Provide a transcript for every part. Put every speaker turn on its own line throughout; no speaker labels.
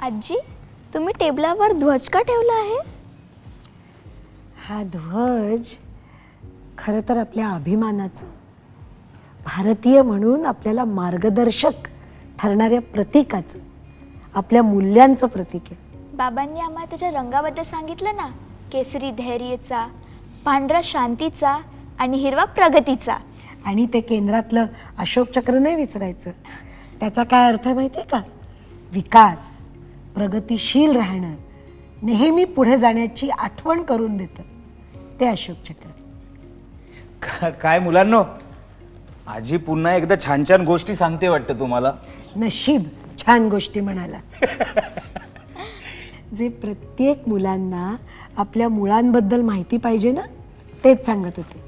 आजी, तुम्ही टेबलावर ध्वज का ठेवला आहे?
हा ध्वज खरं तर आपल्या अभिमानाचं, भारतीय म्हणून आपल्याला मार्गदर्शक ठरणाऱ्या प्रतीकाचं, आपल्या मूल्यांचं प्रतीक आहे.
बाबांनी आम्हाला त्याच्या रंगाबद्दल सांगितलं ना, केसरी धैर्याचा, पांढरा शांतीचा आणि हिरवा प्रगतीचा.
आणि ते केंद्रातलं अशोक चक्र नाही विसरायचं. त्याचा काय अर्थ आहे माहिती आहे का? विकास, प्रगतिशील राहणं, नेहमी पुढे जाण्याची आठवण करून देतं ते अशोक चक्र.
काय मुलांनो, आजी पुन्हा एकदा छान छान गोष्टी सांगते वाटतं तुम्हाला.
नशीब छान गोष्टी म्हणाला. जे प्रत्येक मुलांना आपल्या मुळांबद्दल माहिती पाहिजे ना, तेच सांगत होते.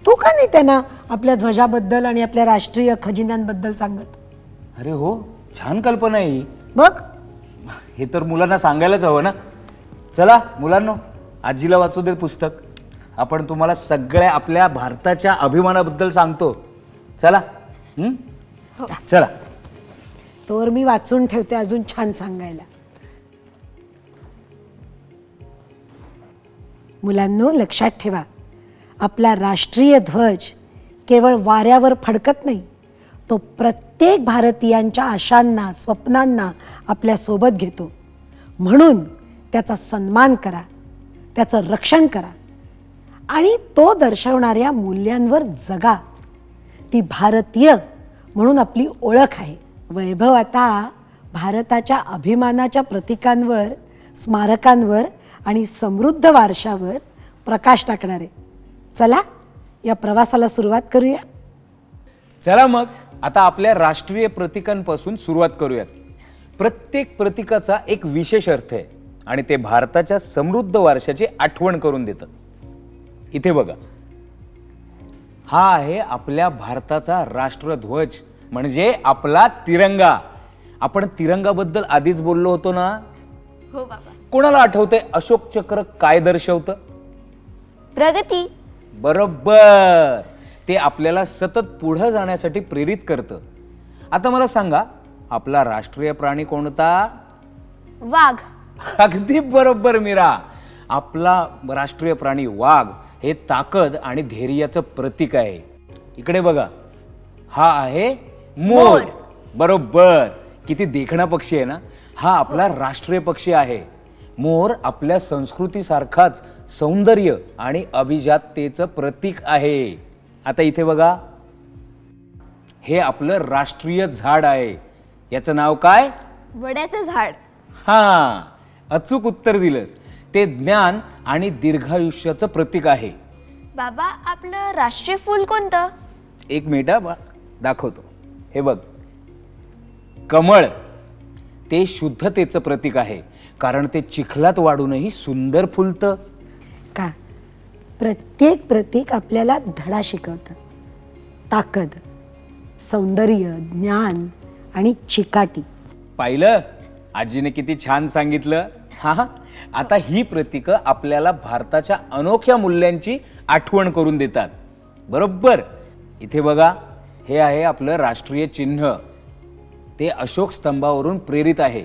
तू का नाही त्यांना आपल्या ध्वजाबद्दल आणि आपल्या राष्ट्रीय खजिन्यांबद्दल सांगत?
अरे हो, छान कल्पना आहे ही.
बघ,
हे तर मुलांना सांगायलाच हवं ना. चला मुलांनो, आजीला वाचू दे पुस्तक. आपण तुम्हाला सगळ्या आपल्या भारताच्या अभिमानाबद्दल सांगतो. चला. चला.
तोवर मी वाचून ठेवते अजून छान सांगायला. मुलांनो, लक्षात ठेवा, आपला राष्ट्रीय ध्वज केवळ वाऱ्यावर फडकत नाही, तो प्रत्येक भारतीयांच्या आशांना, स्वप्नांना आपल्या सोबत घेतो. म्हणून त्याचा सन्मान करा, त्याचं रक्षण करा आणि तो दर्शवणाऱ्या मूल्यांवर जगा. ती भारतीय म्हणून आपली ओळख आहे. वैभव आता भारताच्या अभिमानाच्या प्रतीकांवर, स्मारकांवर आणि समृद्ध वारशावर प्रकाश टाकणार आहे. चला, या प्रवासाला सुरुवात करूया.
चला मग आता आपल्या राष्ट्रीय प्रतीकांपासून सुरुवात करूयात. प्रत्येक प्रतीकाचा एक विशेष अर्थ आहे आणि ते भारताच्या समृद्ध वारशाची आठवण करून देतं. इथे बघा, हा आहे आपल्या भारताचा राष्ट्रध्वज, म्हणजे आपला तिरंगा. आपण तिरंगाबद्दल आधीच बोललो होतो ना.
हो बाबा.
कोणाला आठवतंय अशोक चक्र काय दर्शवतं?
प्रगती.
बरोबर, ते आपल्याला सतत पुढे जाण्यासाठी प्रेरित करतं. आता मला सांगा, आपला राष्ट्रीय प्राणी कोणता?
वाघ.
अगदी बरोबर मीरा. आपला राष्ट्रीय प्राणी वाघ हे ताकद आणि धैर्याचं प्रतीक आहे. इकडे बघा, हा आहे मोर. बरोबर, किती देखणा पक्षी आहे ना. हा आपला राष्ट्रीय पक्षी आहे. मोर आपल्या संस्कृतीसारखाच सौंदर्य आणि अभिजाततेचं प्रतीक आहे. आता इथे बघा, हे आपलं राष्ट्रीय झाड आहे. याचं नाव काय?
वड्याचं झाड.
हा, अचूक उत्तर दिलंस. ते ज्ञान आणि दीर्घायुष्याचं प्रतीक आहे.
बाबा, आपलं राष्ट्रीय फूल कोणतं?
एक मिनिट दाखवतो. हे बघ, कमळ. ते शुद्धतेचं प्रतीक आहे, कारण ते चिखलात वाढूनही सुंदर फुलतं.
का प्रत्येक प्रतीक आपल्याला धडा शिकवतं. ताकद, सौंदर्य, ज्ञान आणि चिकाटी.
पाहिलं, आजीने किती छान सांगितलं. हा, आता ही प्रतीकं आपल्याला भारताच्या अनोख्या मूल्यांची आठवण करून देतात. बरोबर. इथे बघा, हे आहे आपलं राष्ट्रीय चिन्ह. ते अशोक स्तंभावरून प्रेरित आहे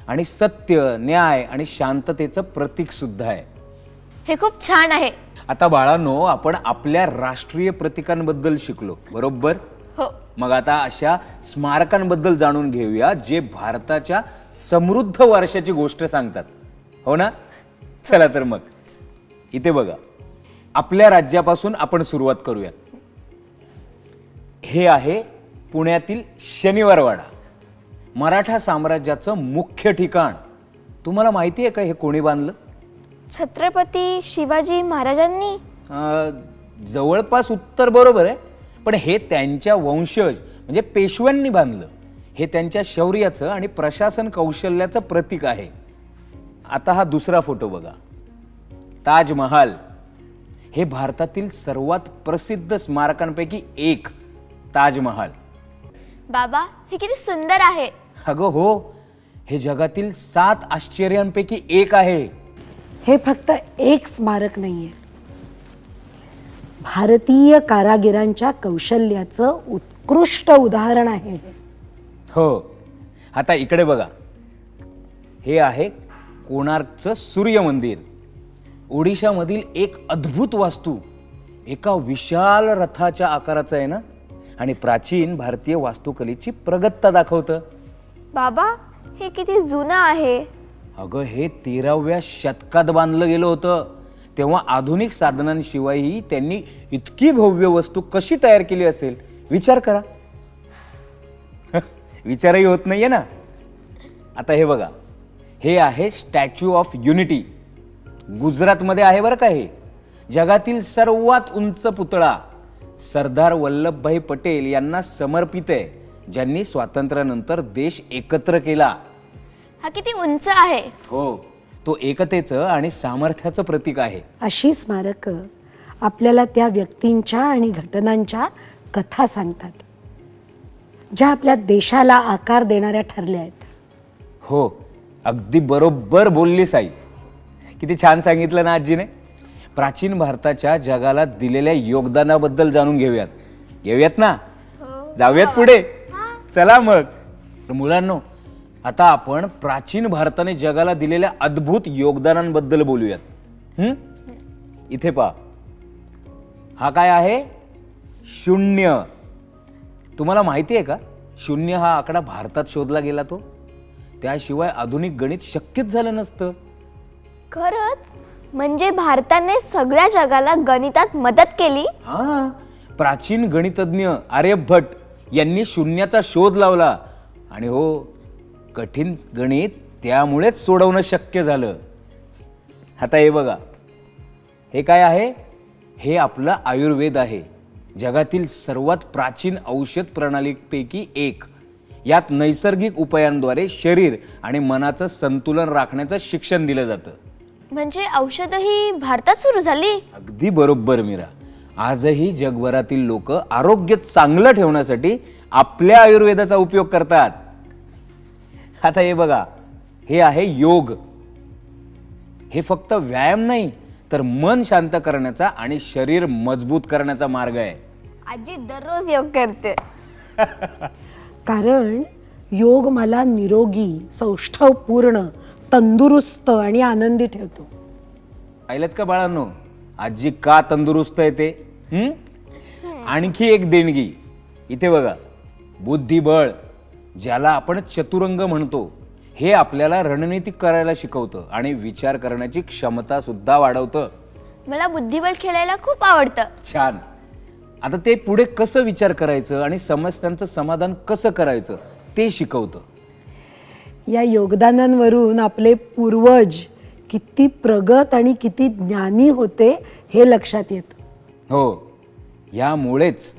आणि सत्य, न्याय आणि शांततेचं प्रतीक सुद्धा आहे.
हे खूप छान आहे.
आता बाळांनो, आपण आपल्या राष्ट्रीय प्रतीकांबद्दल शिकलो, बरोबर?
हो.
मग आता अशा स्मारकांबद्दल जाणून घेऊया जे भारताच्या समृद्ध वारशाची गोष्ट सांगतात. हो ना? चला तर मग इथे बघा, आपल्या राज्यापासून आपण सुरुवात करूयात. हे आहे पुण्यातील शनिवारवाडा, मराठा साम्राज्याचं मुख्य ठिकाण. तुम्हाला माहिती आहे का हे कोणी बांधलं?
छत्रपती शिवाजी महाराजांनी.
जवळपास उत्तर बरोबर आहे, पण हे त्यांच्या वंशज म्हणजे पेशव्यांनी बांधलं. हे त्यांच्या शौर्याचं आणि प्रशासन कौशल्याचं प्रतीक आहे. आता हा दुसरा फोटो बघा, ताजमहाल. हे भारतातील सर्वात प्रसिद्ध स्मारकांपैकी एक, ताजमहाल.
बाबा, हे किती सुंदर आहे.
अगं हो, हे जगातील 7 आश्चर्यांपैकी एक आहे.
हे फक्त एक स्मारक नाहीये, भारतीय कारागिरांच्या कौशल्याचं उत्कृष्ट उदाहरण आहे.
हो. आता इकडे बघा, हे आहे कोणार्कचं सूर्य मंदिर. ओडिशामधील एक अद्भुत वास्तू, एका विशाल रथाच्या आकाराचं आहे ना, आणि प्राचीन भारतीय वास्तुकलेची प्रगतता दाखवतं.
बाबा, हे किती जुनं आहे.
अगं, हे 13व्या शतकात बांधलं गेलं होतं. तेव्हा आधुनिक साधनांशिवायही त्यांनी इतकी भव्य वस्तू कशी तयार केली असेल, विचार करा. विचारही होत नाहीये ना. आता हे बघा, हे आहे स्टॅच्यू ऑफ युनिटी. गुजरातमध्ये आहे बरं का. हे जगातील सर्वात उंच पुतळा सरदार वल्लभभाई पटेल यांना समर्पित आहे, ज्यांनी स्वातंत्र्यानंतर देश एकत्र केला.
हा किती उंच आहे.
हो, तो एकतेचं आणि सामर्थ्याचं प्रतीक आहे.
अशी स्मारकं आपल्याला त्या व्यक्तींच्या आणि घटनांच्या कथा सांगतात, ज्या आपल्या देशाला आकार देणाऱ्या ठरल्या आहेत.
हो, अगदी बरोबर बोललीस आई. किती छान सांगितलं ना आजीने. प्राचीन भारताच्या जगाला दिलेल्या योगदानाबद्दल जाणून घेऊयात ना. जाऊयात पुढे. चला मग. तर मुलांनो, आता आपण प्राचीन भारताने जगाला दिलेल्या अद्भुत योगदानांबद्दल बोलूयात. इथे पहा, हा काय आहे? शून्य. तुम्हाला माहिती आहे का, शून्य हा आकडा भारतात शोधला गेला. तो त्याशिवाय आधुनिक गणित शक्यच झालं नसतं.
खरंच? म्हणजे भारताने सगळ्या जगाला गणितात मदत केली.
हा, प्राचीन गणितज्ञ आर्यभट्ट यांनी शून्याचा शोध लावला. आणि हो, कठीण गणित त्यामुळेच सोडवणं शक्य झालं. आता हे बघा, हे काय आहे? हे आपलं आयुर्वेद आहे, जगातील सर्वात प्राचीन औषध प्रणालीपैकी एक. यात नैसर्गिक उपायांद्वारे शरीर आणि मनाचं संतुलन राखण्याचं शिक्षण दिलं जातं.
म्हणजे औषधही भारतात सुरू झाली.
अगदी बरोबर मीरा. आजही जगभरातील लोक आरोग्य चांगलं ठेवण्यासाठी आपल्या आयुर्वेदाचा उपयोग करतात. आता हे बघा, हे आहे योग. हे फक्त व्यायाम नाही, तर मन शांत करण्याचा आणि शरीर मजबूत करण्याचा मार्ग आहे.
आजी दररोज योग करते.
कारण योग मला निरोगी, सौष्ठवपूर्ण, तंदुरुस्त आणि आनंदी ठेवतो.
पाहिलं का बाळांनो, आजी का तंदुरुस्त आहे ते? आणखी एक देणगी इथे बघा, बुद्धिबळ, ज्याला आपण चतुरंग म्हणतो. हे आपल्याला रणनीती करायला शिकवतं आणि विचार करण्याची क्षमता सुद्धा वाढवतं.
मला बुद्धिबळ खेळायला खूप आवडतं.
छान. आता ते पुढे कसं विचार करायचं आणि समस्यांचं समाधान कसं करायचं ते शिकवतं.
या योगदानांवरून आपले पूर्वज किती प्रगत आणि किती ज्ञानी होते हे लक्षात येतं.
हो, यामुळेच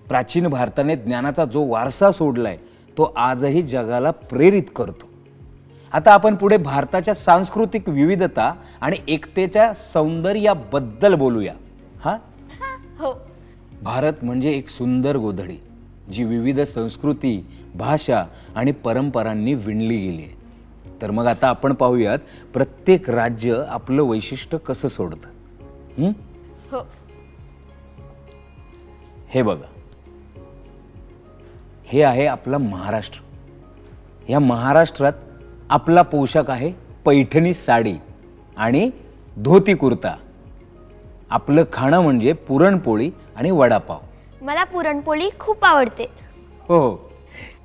प्राचीन भारताने ज्ञानाचा जो वारसा सोडलाय तो आजही जगाला प्रेरित करतो. आता आपण पुढे भारताच्या सांस्कृतिक विविधता आणि एकतेच्या सौंदर्याबद्दल बोलूया. हा,
हो.
भारत म्हणजे एक सुंदर गोधडी, जी विविध संस्कृती, भाषा आणि परंपरांनी विणली गेली आहे. तर मग आता आपण पाहूयात प्रत्येक राज्य आपलं वैशिष्ट्य कसं सोडतं.
हो.
हे बघा, हे आहे आपला महाराष्ट्र. या महाराष्ट्रात आपला पोशाख आहे पैठणी साडी आणि धोती कुर्ता. आपलं खाणं म्हणजे पुरणपोळी आणि वडापाव.
मला पुरणपोळी खूप आवडते.
हो.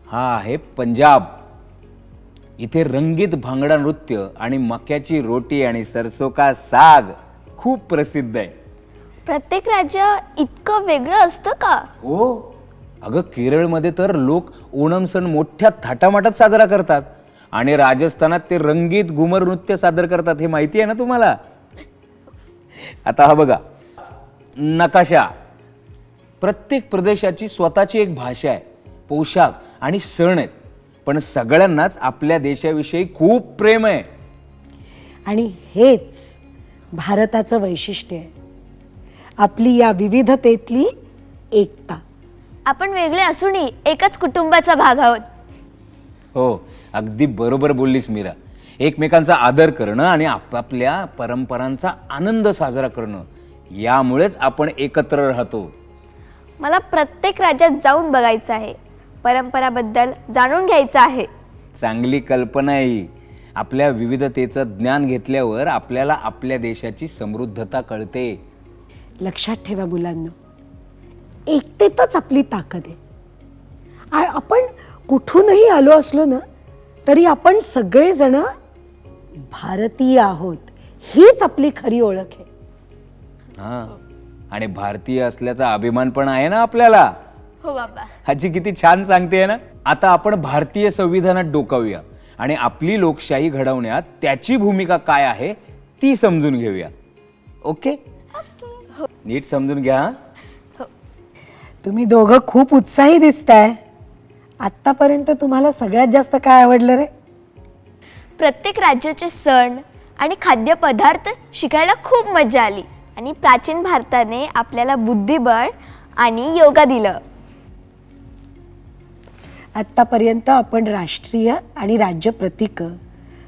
हा आहे पंजाब. इथे रंगीत भांगडा नृत्य आणि मक्याची रोटी आणि सरसों का साग खूप प्रसिद्ध आहे.
प्रत्येक राज्य इतकं वेगळं असतं का?
हो. अगं, केरळमध्ये तर लोक ओणम सण मोठ्या थाटामाटात साजरा करतात आणि राजस्थानात ते रंगीत घुमर नृत्य सादर करतात. हे माहिती आहे ना तुम्हाला? आता हा बघा, नकाशा. प्रत्येक प्रदेशाची स्वतःची एक भाषा आहे, पोशाख आणि सण आहेत, पण सगळ्यांनाच आपल्या देशाविषयी खूप प्रेम आहे.
आणि हेच भारताचं वैशिष्ट्य आहे, आपली या विविधतेतली एकता.
आपण वेगळे असूनही एकच कुटुंबाचा भाग आहोत.
हो, अगदी बरोबर बोललीस मीरा. एकमेकांचा आदर करणं आणि आपापल्या परंपरांचा आनंद साजरा करणं, यामुळेच आपण एकत्र राहतो.
मला प्रत्येक राज्यात जाऊन बघायचं आहे, परंपराबद्दल जाणून घ्यायचं आहे.
चांगली कल्पना आहे ही. आपल्या विविधतेचं ज्ञान घेतल्यावर आपल्याला आपल्या देशाची समृद्धता कळते.
लक्षात ठेवा मुलांनो, एकतेतच आपली ताकद आहे. आपण कुठूनही आलो असलो ना तरी आपण सगळेजण भारतीय आहोत, हीच आपली खरी ओळख आहे.
हा, आणि भारतीय असल्याचा अभिमान पण आहे ना आपल्याला.
हो बाबा.
आजी किती छान सांगते ना. आता आपण भारतीय संविधानात डोकावूया आणि आपली लोकशाही घडवण्यात त्याची भूमिका काय आहे ती समजून घेऊया. ओके, नीट समजून घ्या.
तुम्ही दोघं खूप उत्साही दिसताय. आत्तापर्यंत तुम्हाला सगळ्यात जास्त काय आवडलं रे?
प्रत्येक राज्याचे सण आणि खाद्यपदार्थ शिकायला खूप मजा आली. आणि प्राचीन भारताने आपल्याला बुद्धिबळ आणि योगा दिलं.
आत्तापर्यंत आपण राष्ट्रीय आणि राज्य प्रतीक,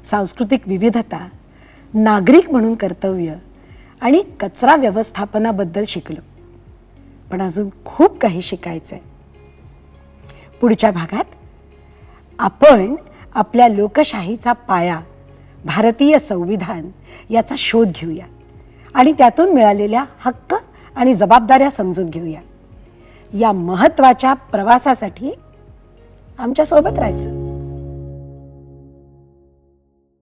सांस्कृतिक विविधता, नागरिक म्हणून कर्तव्य आणि कचरा व्यवस्थापनाबद्दल शिकलो. पण अजून खूप काही शिकायचंय. पुढच्या भागात आपण आपल्या लोकशाहीचा पाया भारतीय संविधान याचा शोध घेऊया आणि त्यातून मिळालेल्या हक्क आणि जबाबदाऱ्या समजून घेऊया. या महत्त्वाच्या प्रवासासाठी आमच्या सोबत राहायचं.